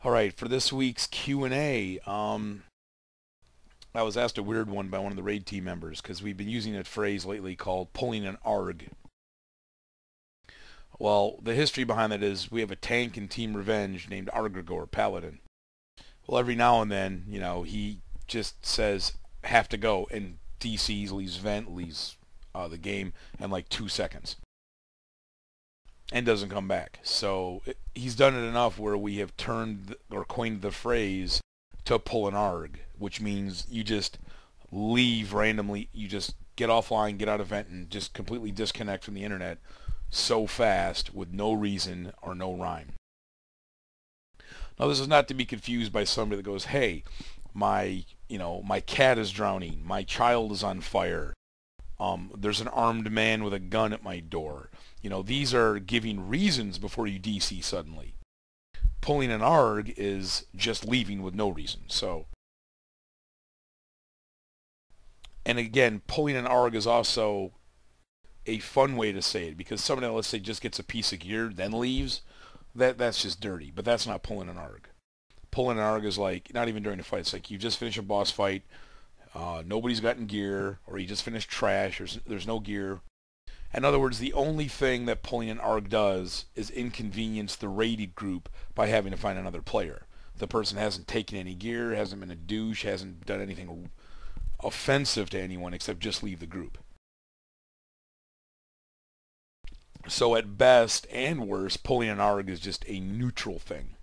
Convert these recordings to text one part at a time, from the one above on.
All right, for this week's Q&A, I was asked a weird one by one of the raid team members because we've been using a phrase lately called pulling an ARG. Well, the history behind that is we have a tank in Team Revenge named Argregor Paladin. Well, every now and then, he just says, have to go, and DCs, leaves vent, leaves the game in like 2 seconds. And doesn't come back. So he's done it enough where we have turned or coined the phrase to pull an ARG, which means you just leave randomly, you just get offline, get out of vent, and just completely disconnect from the internet so fast with no reason or no rhyme. Now, this is not to be confused by somebody that goes, hey, my cat is drowning, my child is on fire, there's an armed man with a gun at my door. These are giving reasons before you DC suddenly. Pulling an ARG is just leaving with no reason. And again, pulling an ARG is also a fun way to say it, because somebody, let's say, just gets a piece of gear, then leaves. That's just dirty, but that's not pulling an ARG. Pulling an ARG is like, not even during a fight, it's like you just finished a boss fight, nobody's gotten gear, or you just finished trash, or there's no gear. In other words, the only thing that pulling an ARG does is inconvenience the raided group by having to find another player. The person hasn't taken any gear, hasn't been a douche, hasn't done anything offensive to anyone except just leave the group. So at best and worst, pulling an ARG is just a neutral thing.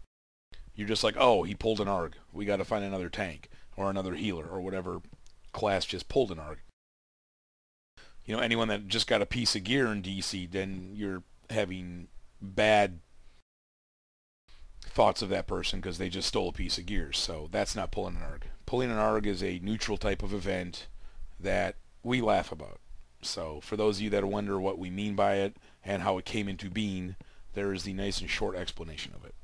You're just like, oh, he pulled an ARG. We got to find another tank or another healer or whatever class just pulled an ARG. Anyone that just got a piece of gear in DC, then you're having bad thoughts of that person because they just stole a piece of gear. So that's not pulling an ARG. Pulling an ARG is a neutral type of event that we laugh about. So for those of you that wonder what we mean by it and how it came into being, there is the nice and short explanation of it.